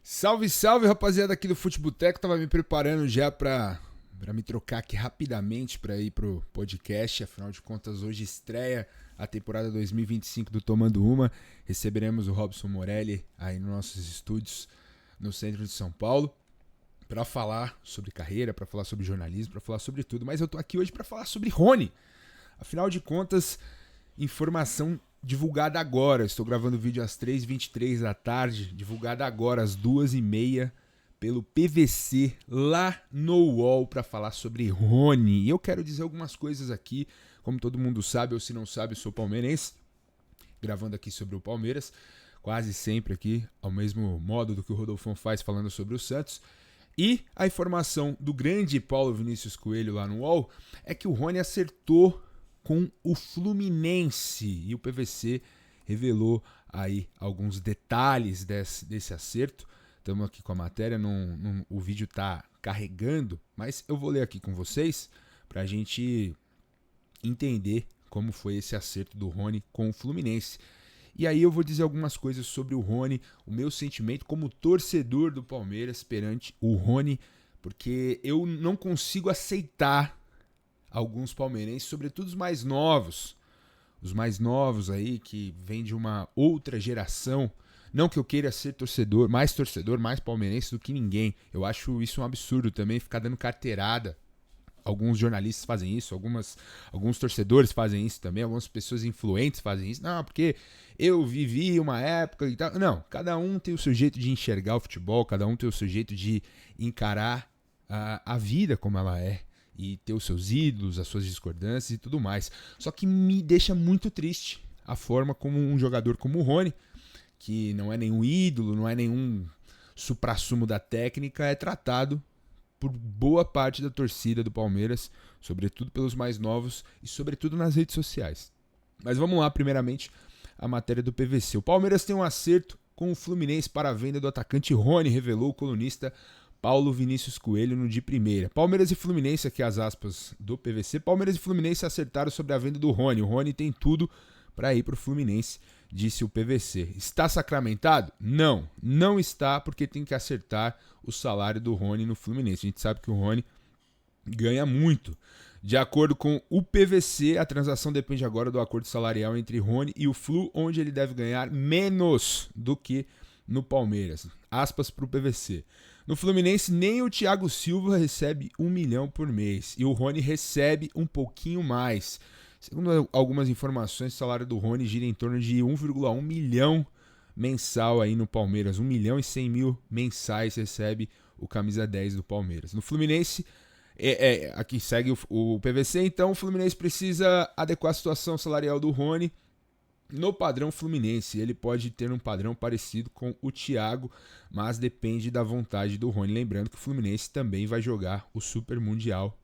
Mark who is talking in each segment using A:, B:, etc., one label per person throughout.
A: Salve, salve, rapaziada aqui do Futeboteco. Tava me preparando já pra me trocar aqui rapidamente pra ir pro podcast. Afinal de contas, hoje estreia a temporada 2025 do Tomando Uma. Receberemos o Robson Morelli aí nos nossos estúdios no centro de São Paulo pra falar sobre carreira, pra falar sobre jornalismo, pra falar sobre tudo. Mas eu tô aqui hoje pra falar sobre Rony. Afinal de contas, informação divulgada agora. Estou gravando o vídeo às 3h23 da tarde, divulgada agora às 2h30 pelo PVC lá no UOL para falar sobre Rony. E eu quero dizer algumas coisas aqui, como todo mundo sabe, ou se não sabe, eu sou palmeirense, gravando aqui sobre o Palmeiras, quase sempre aqui, ao mesmo modo do que o Rodolfão faz falando sobre o Santos. E a informação do grande Paulo Vinícius Coelho lá no UOL é que o Rony acertou com o Fluminense e o PVC revelou aí alguns detalhes desse acerto. Estamos aqui com a matéria, o vídeo está carregando, mas eu vou ler aqui com vocês para a gente entender como foi esse acerto do Rony com o Fluminense. E aí eu vou dizer algumas coisas sobre o Rony, o meu sentimento como torcedor do Palmeiras perante o Rony, porque eu não consigo aceitar alguns palmeirenses, sobretudo os mais novos aí que vêm de uma outra geração. Não que eu queira ser torcedor, mais palmeirense do que ninguém. Eu acho isso um absurdo também, ficar dando carteirada. Alguns jornalistas fazem isso, alguns torcedores fazem isso também, algumas pessoas influentes fazem isso. Não, porque eu vivi uma época e tal. Não, cada um tem o seu jeito de enxergar o futebol, cada um tem o seu jeito de encarar a vida como ela é. E ter os seus ídolos, as suas discordâncias e tudo mais. Só que me deixa muito triste a forma como um jogador como o Rony, que não é nenhum ídolo, não é nenhum suprassumo da técnica, é tratado por boa parte da torcida do Palmeiras, sobretudo pelos mais novos e sobretudo nas redes sociais. Mas vamos lá, primeiramente, a matéria do PVC. O Palmeiras tem um acerto com o Fluminense para a venda do atacante Rony, revelou o colunista Paulo Vinícius Coelho no de primeira. Palmeiras e Fluminense, aqui as aspas do PVC, Palmeiras e Fluminense acertaram sobre a venda do Rony. O Rony tem tudo para ir para o Fluminense, disse o PVC. Está sacramentado? Não, não está, porque tem que acertar o salário do Rony no Fluminense. A gente sabe que o Rony ganha muito. De acordo com o PVC, a transação depende agora do acordo salarial entre Rony e o Flu, onde ele deve ganhar menos do que no Palmeiras. Aspas para o PVC. No Fluminense, nem o Thiago Silva recebe 1 milhão por mês e o Rony recebe um pouquinho mais. Segundo algumas informações, o salário do Rony gira em torno de 1,1 milhão mensal aí no Palmeiras. 1 milhão e 100 mil mensais recebe o camisa 10 do Palmeiras. No Fluminense, aqui segue o PVC, então o Fluminense precisa adequar a situação salarial do Rony no padrão Fluminense. Ele pode ter um padrão parecido com o Thiago, mas depende da vontade do Rony. Lembrando que o Fluminense também vai jogar o Super Mundial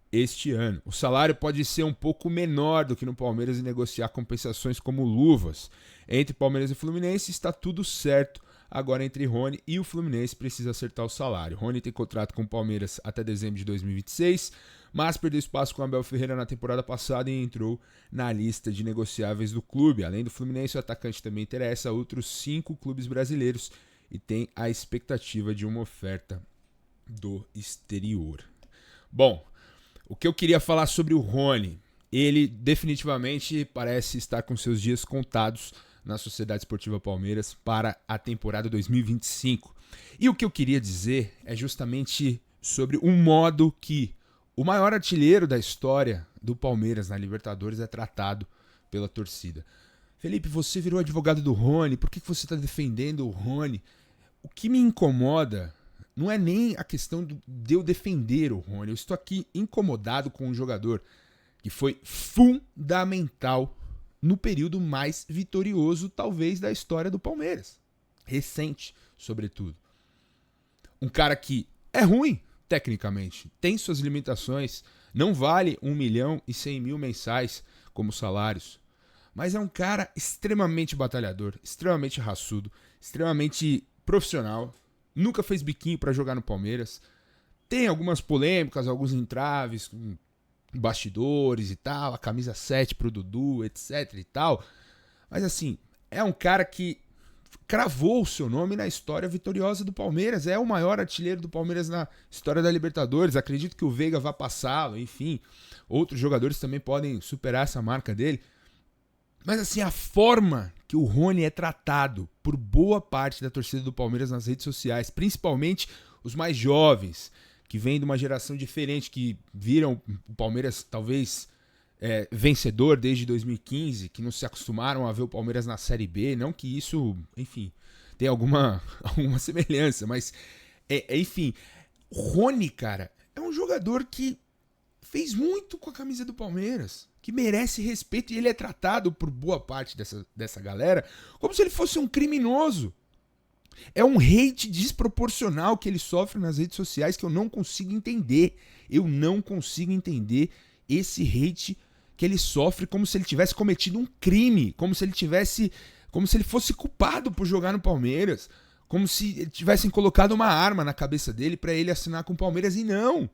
A: este ano. O salário pode ser um pouco menor do que no Palmeiras e negociar compensações como luvas. Entre Palmeiras e Fluminense está tudo certo. Agora entre Rony e o Fluminense precisa acertar o salário. Rony tem contrato com o Palmeiras até dezembro de 2026, mas perdeu espaço com o Abel Ferreira na temporada passada e entrou na lista de negociáveis do clube. Além do Fluminense, o atacante também interessa a outros 5 clubes brasileiros e tem a expectativa de uma oferta do exterior. Bom, o que eu queria falar sobre o Rony, ele definitivamente parece estar com seus dias contados na Sociedade Esportiva Palmeiras para a temporada 2025. E o que eu queria dizer é justamente sobre o modo que o maior artilheiro da história do Palmeiras na Libertadores é tratado pela torcida. Felipe, você virou advogado do Rony, por que você está defendendo o Rony? O que me incomoda não é nem a questão de eu defender o Rony, eu estou aqui incomodado com um jogador que foi fundamental no período mais vitorioso, talvez, da história do Palmeiras. Recente, sobretudo. Um cara que é ruim, tecnicamente, tem suas limitações, não vale 1 milhão e 100 mil mensais como salários, mas é um cara extremamente batalhador, extremamente raçudo, extremamente profissional, nunca fez biquinho para jogar no Palmeiras, tem algumas polêmicas, alguns entraves, bastidores e tal, a camisa 7 pro Dudu, etc e tal. Mas assim, é um cara que cravou o seu nome na história vitoriosa do Palmeiras. É o maior artilheiro do Palmeiras na história da Libertadores. Acredito que o Veiga vá passá-lo, enfim. Outros jogadores também podem superar essa marca dele. Mas assim, a forma que o Rony é tratado por boa parte da torcida do Palmeiras nas redes sociais, principalmente os mais jovens, que vêm de uma geração diferente, que viram o Palmeiras talvez vencedor desde 2015, que não se acostumaram a ver o Palmeiras na Série B, não que isso, enfim, tenha alguma semelhança, mas, enfim, o Rony, cara, é um jogador que fez muito com a camisa do Palmeiras, que merece respeito, e ele é tratado por boa parte dessa galera como se ele fosse um criminoso. É um hate desproporcional que ele sofre nas redes sociais que eu não consigo entender. Eu não consigo entender esse hate que ele sofre como se ele tivesse cometido um crime, como se ele fosse culpado por jogar no Palmeiras, como se tivessem colocado uma arma na cabeça dele para ele assinar com o Palmeiras, e não.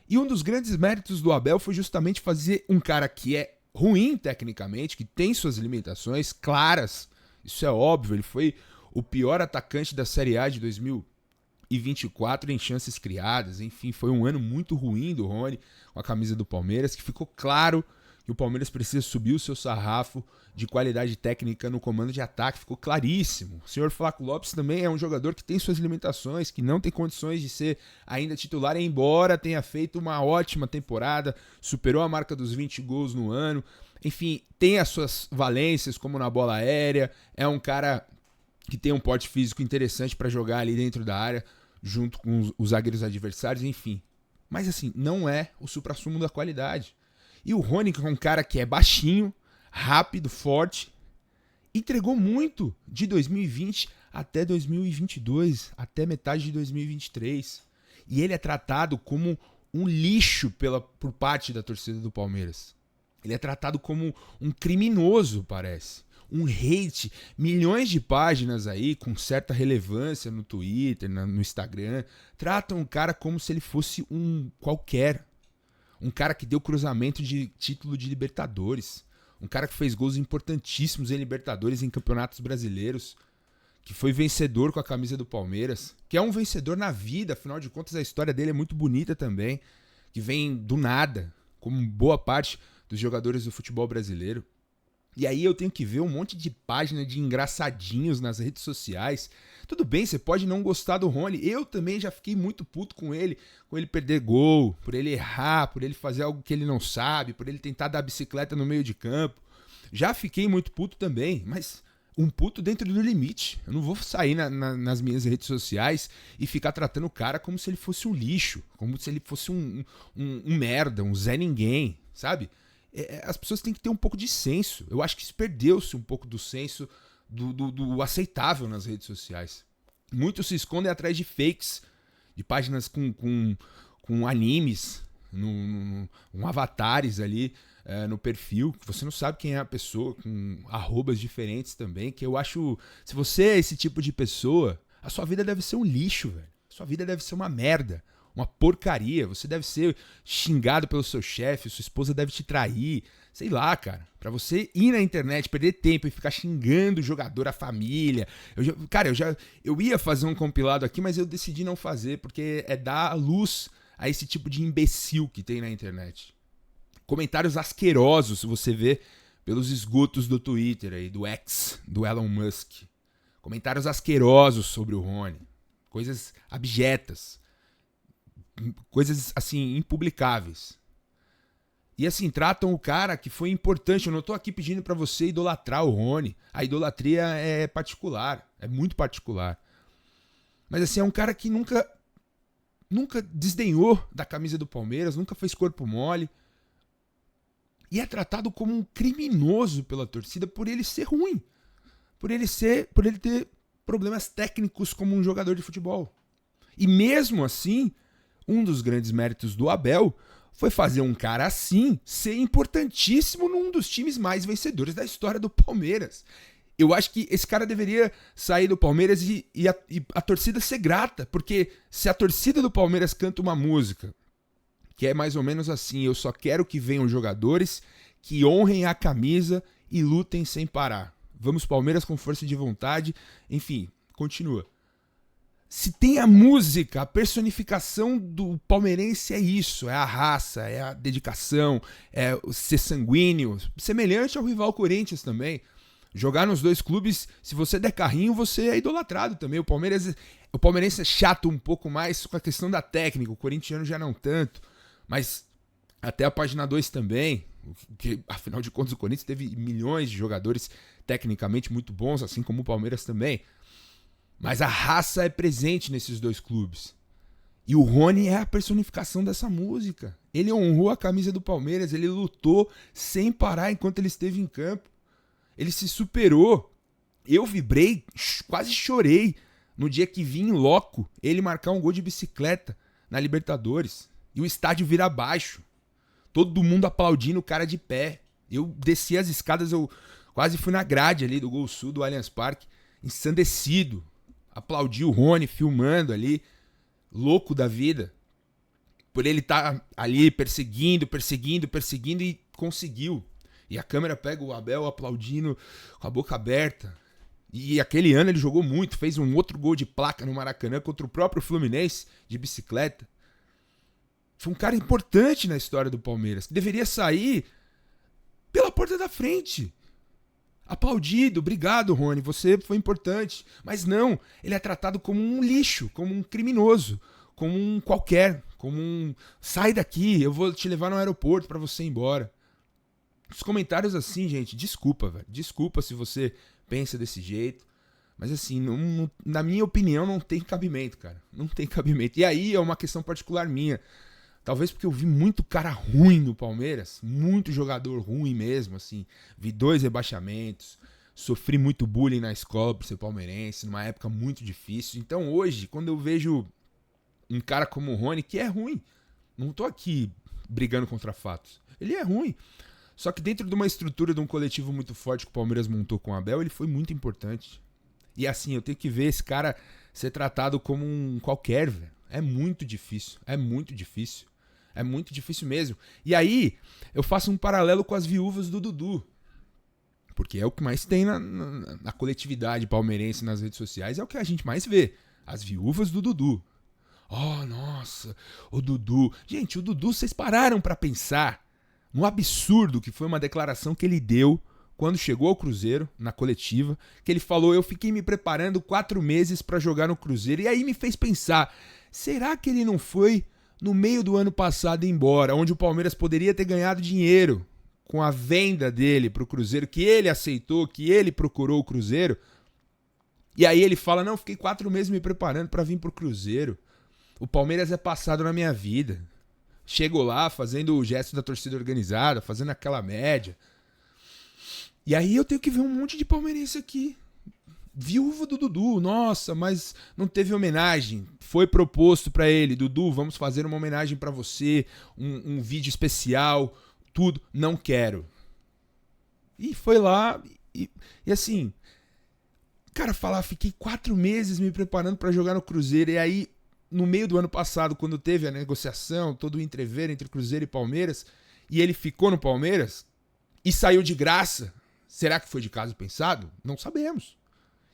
A: E um dos grandes méritos do Abel foi justamente fazer um cara que é ruim tecnicamente, que tem suas limitações claras, isso é óbvio, ele foi o pior atacante da Série A de 2024 em chances criadas, enfim, foi um ano muito ruim do Rony com a camisa do Palmeiras, que ficou claro que o Palmeiras precisa subir o seu sarrafo de qualidade técnica no comando de ataque, ficou claríssimo. O senhor Flaco Lopes também é um jogador que tem suas limitações, que não tem condições de ser ainda titular, embora tenha feito uma ótima temporada, superou a marca dos 20 gols no ano, enfim, tem as suas valências, como na bola aérea, é um cara que tem um porte físico interessante para jogar ali dentro da área, junto com os zagueiros adversários, enfim. Mas assim, não é o suprassumo da qualidade. E o Rony, que é um cara que é baixinho, rápido, forte, entregou muito de 2020 até 2022, até metade de 2023. E ele é tratado como um lixo por parte da torcida do Palmeiras. Ele é tratado como um criminoso, parece. Um hate, milhões de páginas aí com certa relevância no Twitter, no Instagram, tratam o cara como se ele fosse um qualquer. Um cara que deu cruzamento de título de Libertadores. Um cara que fez gols importantíssimos em Libertadores, em campeonatos brasileiros. Que foi vencedor com a camisa do Palmeiras. Que é um vencedor na vida, afinal de contas a história dele é muito bonita também. Que vem do nada, como boa parte dos jogadores do futebol brasileiro. E aí eu tenho que ver um monte de página de engraçadinhos nas redes sociais. Tudo bem, você pode não gostar do Rony. Eu também já fiquei muito puto com ele perder gol, por ele errar, por ele fazer algo que ele não sabe, por ele tentar dar bicicleta no meio de campo. Já fiquei muito puto também, mas um puto dentro do limite. Eu não vou sair nas minhas redes sociais e ficar tratando o cara como se ele fosse um lixo, como se ele fosse um merda, um Zé Ninguém, sabe? As pessoas têm que ter um pouco de senso. Eu acho que perdeu-se um pouco do senso do aceitável nas redes sociais. Muitos se escondem atrás de fakes, de páginas com animes, com avatares ali no perfil, que você não sabe quem é a pessoa, com arrobas diferentes também, que eu acho... Se você é esse tipo de pessoa, a sua vida deve ser um lixo, velho. A sua vida deve ser uma merda. Uma porcaria, você deve ser xingado pelo seu chefe, sua esposa deve te trair, sei lá, cara. Pra você ir na internet, perder tempo e ficar xingando o jogador, a família. Eu ia fazer um compilado aqui, mas eu decidi não fazer, porque é dar luz a esse tipo de imbecil que tem na internet. Comentários asquerosos, se você vê pelos esgotos do Twitter aí, do X, do Elon Musk. Comentários asquerosos sobre o Rony. Coisas abjetas. Coisas, assim, impublicáveis. E, assim, tratam o cara que foi importante. Eu não tô aqui pedindo pra você idolatrar o Rony. A idolatria é particular. É muito particular. Mas, assim, é um cara que nunca desdenhou da camisa do Palmeiras, nunca fez corpo mole. E é tratado como um criminoso pela torcida por ele ser ruim. Por ele ter problemas técnicos como um jogador de futebol. E mesmo assim... Um dos grandes méritos do Abel foi fazer um cara assim ser importantíssimo num dos times mais vencedores da história do Palmeiras. Eu acho que esse cara deveria sair do Palmeiras e a torcida ser grata, porque se a torcida do Palmeiras canta uma música que é mais ou menos assim: eu só quero que venham jogadores que honrem a camisa e lutem sem parar. Vamos Palmeiras com força de vontade. Enfim, continua. Se tem a música, a personificação do palmeirense é isso, é a raça, é a dedicação, é ser sanguíneo, semelhante ao rival Corinthians também. Jogar nos dois clubes, se você der carrinho, você é idolatrado também. O palmeirense é chato um pouco mais com a questão da técnica, o corintiano já não tanto, mas até a página 2 também, que afinal de contas o Corinthians teve milhões de jogadores tecnicamente muito bons, assim como o Palmeiras também. Mas a raça é presente nesses dois clubes. E o Rony é a personificação dessa música. Ele honrou a camisa do Palmeiras, ele lutou sem parar enquanto ele esteve em campo. Ele se superou. Eu vibrei, quase chorei no dia que vi em loco ele marcar um gol de bicicleta na Libertadores. E o estádio vira abaixo. Todo mundo aplaudindo o cara de pé. Eu desci as escadas, eu quase fui na grade ali do Gol Sul do Allianz Parque, ensandecido. Aplaudi o Rony filmando ali, louco da vida. Por ele estar ali perseguindo e conseguiu. E a câmera pega o Abel aplaudindo com a boca aberta. E aquele ano ele jogou muito, fez um outro gol de placa no Maracanã contra o próprio Fluminense de bicicleta. Foi um cara importante na história do Palmeiras, que deveria sair pela porta da frente. Aplaudido, obrigado, Rony, você foi importante. Mas não, ele é tratado como um lixo, como um criminoso, como um qualquer, como um... Sai daqui, eu vou te levar no aeroporto pra você ir embora. Os comentários assim, gente, desculpa, velho. Desculpa se você pensa desse jeito. Mas assim, na minha opinião, não tem cabimento, cara. Não tem cabimento. E aí é uma questão particular minha. Talvez porque eu vi muito cara ruim no Palmeiras, muito jogador ruim mesmo, assim. Vi 2 rebaixamentos, sofri muito bullying na escola por ser palmeirense, numa época muito difícil. Então hoje, quando eu vejo um cara como o Rony, que é ruim, não tô aqui brigando contra fatos, ele é ruim. Só que dentro de uma estrutura de um coletivo muito forte que o Palmeiras montou com o Abel, ele foi muito importante. E assim, eu tenho que ver esse cara ser tratado como um qualquer, velho. É muito difícil, é muito difícil. É muito difícil mesmo. E aí, eu faço um paralelo com as viúvas do Dudu. Porque é o que mais tem na coletividade palmeirense nas redes sociais. É o que a gente mais vê. As viúvas do Dudu. Oh, nossa, o Dudu. Gente, o Dudu, vocês pararam pra pensar no absurdo que foi uma declaração que ele deu quando chegou ao Cruzeiro, na coletiva, que ele falou, eu fiquei me preparando 4 meses pra jogar no Cruzeiro. E aí me fez pensar, será que ele não foi no meio do ano passado embora, onde o Palmeiras poderia ter ganhado dinheiro com a venda dele pro Cruzeiro, que ele aceitou, que ele procurou o Cruzeiro. E aí ele fala, não, fiquei 4 meses me preparando pra vir pro Cruzeiro. O Palmeiras é passado na minha vida. Chego lá fazendo o gesto da torcida organizada, fazendo aquela média. E aí eu tenho que ver um monte de palmeirense aqui. Viúva do Dudu, nossa, mas não teve homenagem. Foi proposto pra ele, Dudu, vamos fazer uma homenagem pra você, um vídeo especial, tudo. Não quero. E foi lá e assim, cara, falar, fiquei 4 meses me preparando pra jogar no Cruzeiro. E aí, no meio do ano passado, quando teve a negociação, todo o entrever entre Cruzeiro e Palmeiras, e ele ficou no Palmeiras e saiu de graça. Será que foi de caso pensado? Não sabemos.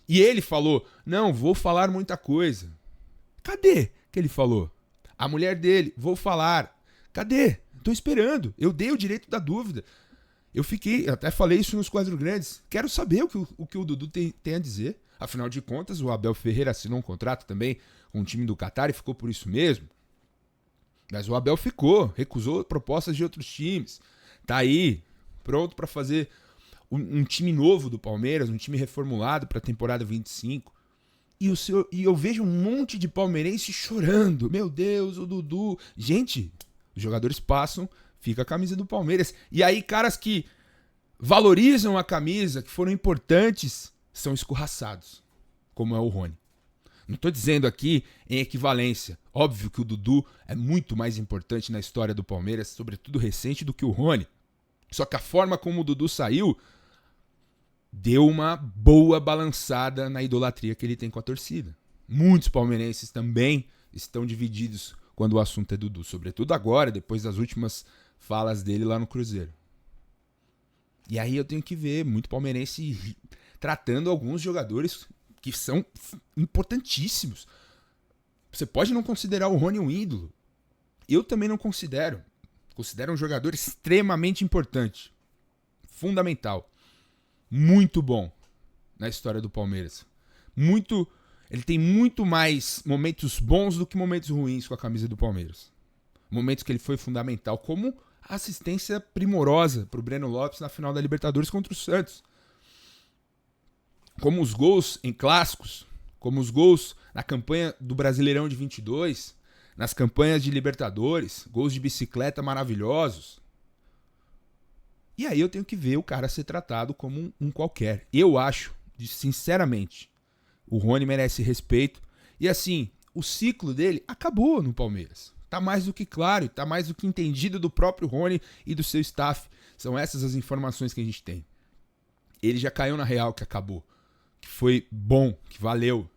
A: E ele falou, não, vou falar muita coisa. Cadê que ele falou? A mulher dele, vou falar. Cadê? Tô esperando. Eu dei o direito da dúvida. Eu fiquei, até falei isso nos quadros grandes. Quero saber o que o Dudu tem a dizer. Afinal de contas, o Abel Ferreira assinou um contrato também com o time do Qatar e ficou por isso mesmo. Mas o Abel ficou, recusou propostas de outros times. Tá aí, pronto para fazer um time novo do Palmeiras, um time reformulado para a temporada 25. E eu vejo um monte de palmeirense chorando. Meu Deus, o Dudu. Gente, os jogadores passam, fica a camisa do Palmeiras. E aí, caras que valorizam a camisa, que foram importantes, são escorraçados, como é o Rony. Não estou dizendo aqui em equivalência. Óbvio que o Dudu é muito mais importante na história do Palmeiras, sobretudo recente, do que o Rony. Só que a forma como o Dudu saiu deu uma boa balançada na idolatria que ele tem com a torcida. Muitos palmeirenses também estão divididos quando o assunto é Dudu, sobretudo agora, depois das últimas falas dele lá no Cruzeiro. E aí eu tenho que ver, muito palmeirense tratando alguns jogadores que são importantíssimos. Você pode não considerar o Rony um ídolo. Eu também não considero. Considero um jogador extremamente importante. Fundamental. Muito bom na história do Palmeiras. Ele tem muito mais momentos bons do que momentos ruins com a camisa do Palmeiras. Momentos que ele foi fundamental, como a assistência primorosa para o Breno Lopes na final da Libertadores contra o Santos. Como os gols em clássicos, como os gols na campanha do Brasileirão de 22, nas campanhas de Libertadores, gols de bicicleta maravilhosos. E aí eu tenho que ver o cara ser tratado como um qualquer. Eu acho, sinceramente, o Rony merece respeito. E assim, o ciclo dele acabou no Palmeiras. Tá mais do que claro, tá mais do que entendido do próprio Rony e do seu staff. São essas as informações que a gente tem. Ele já caiu na real que acabou. Que foi bom, que valeu.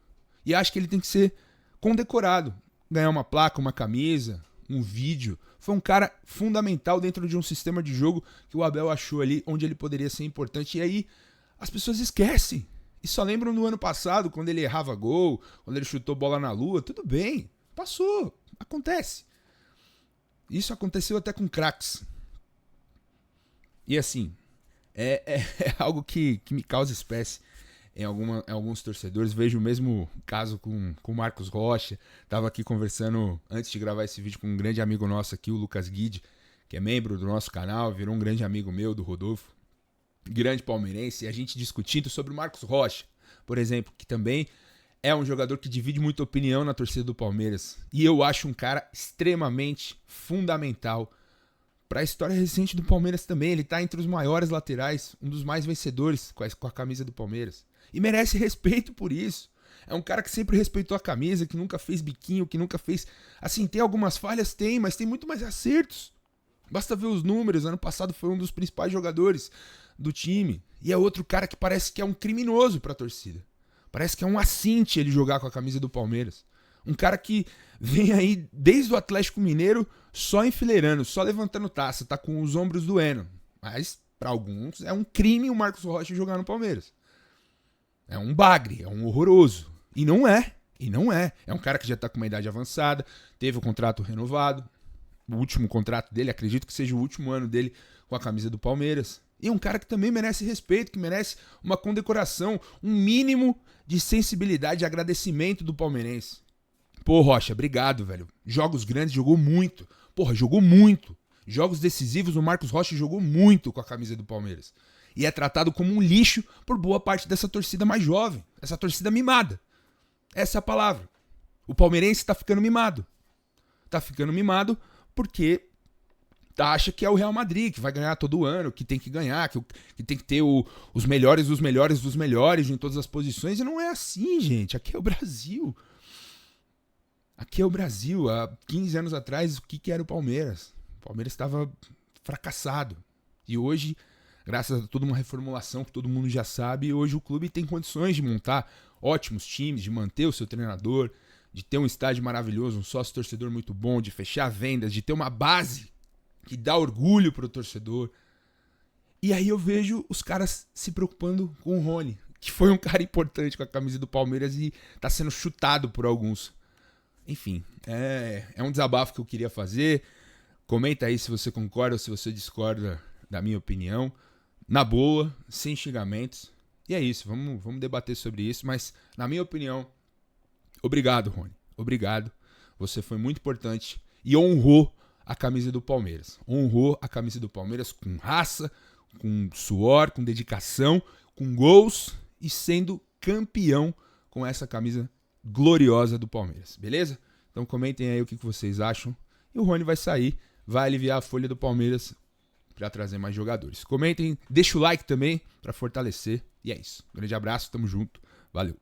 A: E acho que ele tem que ser condecorado. Ganhar uma placa, uma camisa, um vídeo. Foi um cara fundamental dentro de um sistema de jogo que o Abel achou ali, onde ele poderia ser importante. E aí as pessoas esquecem. E só lembram do ano passado, quando ele errava gol, quando ele chutou bola na lua. Tudo bem, passou, acontece. Isso aconteceu até com craques. E assim, é algo que me causa espécie em alguns torcedores. Vejo o mesmo caso com o Marcos Rocha. Estava aqui conversando antes de gravar esse vídeo com um grande amigo nosso aqui, o Lucas Guide, que é membro do nosso canal, virou um grande amigo meu, do Rodolfo. Grande palmeirense, e a gente discutindo sobre o Marcos Rocha, por exemplo, que também é um jogador que divide muita opinião na torcida do Palmeiras. E eu acho um cara extremamente fundamental para a história recente do Palmeiras também. Ele tá entre os maiores laterais, um dos mais vencedores com a camisa do Palmeiras. E merece respeito por isso. É um cara que sempre respeitou a camisa, que nunca fez biquinho, que nunca fez... Assim, tem algumas falhas? Tem, mas tem muito mais acertos. Basta ver os números. Ano passado foi um dos principais jogadores do time. E é outro cara que parece que é um criminoso pra torcida. Parece que é um assinte ele jogar com a camisa do Palmeiras. Um cara que vem aí desde o Atlético Mineiro só enfileirando, só levantando taça, tá com os ombros doendo. Mas pra alguns é um crime o Marcos Rocha jogar no Palmeiras. É um bagre, é um horroroso. E não é. É um cara que já tá com uma idade avançada, teve o contrato renovado. O último contrato dele, acredito que seja o último ano dele com a camisa do Palmeiras. E é um cara que também merece respeito, que merece uma condecoração, um mínimo de sensibilidade e agradecimento do palmeirense. Pô, Rocha, obrigado, velho. Jogos grandes, jogou muito. Porra, jogou muito. Jogos decisivos, o Marcos Rocha jogou muito com a camisa do Palmeiras. E é tratado como um lixo por boa parte dessa torcida mais jovem. Essa torcida mimada. Essa é a palavra. O palmeirense tá ficando mimado. Tá ficando mimado porque acha que é o Real Madrid, que vai ganhar todo ano, que tem que ganhar, que tem que ter os melhores dos melhores dos melhores em todas as posições. E não é assim, gente. Aqui é o Brasil. Aqui é o Brasil. Há 15 anos atrás, o que era o Palmeiras? O Palmeiras estava fracassado. E hoje, graças a toda uma reformulação que todo mundo já sabe, hoje o clube tem condições de montar ótimos times, de manter o seu treinador, de ter um estádio maravilhoso, um sócio-torcedor muito bom, de fechar vendas, de ter uma base que dá orgulho pro torcedor. E aí eu vejo os caras se preocupando com o Rony, que foi um cara importante com a camisa do Palmeiras e tá sendo chutado por alguns. Enfim, é um desabafo que eu queria fazer. Comenta aí se você concorda ou se você discorda da minha opinião. Na boa, sem xingamentos. E é isso, vamos debater sobre isso. Mas, na minha opinião, obrigado, Rony. Obrigado. Você foi muito importante e honrou a camisa do Palmeiras. Honrou a camisa do Palmeiras com raça, com suor, com dedicação, com gols e sendo campeão com essa camisa gloriosa do Palmeiras. Beleza? Então comentem aí o que vocês acham. E o Rony vai sair, vai aliviar a folha do Palmeiras para trazer mais jogadores. Comentem, deixa o like também para fortalecer. E é isso. Um grande abraço, tamo junto. Valeu.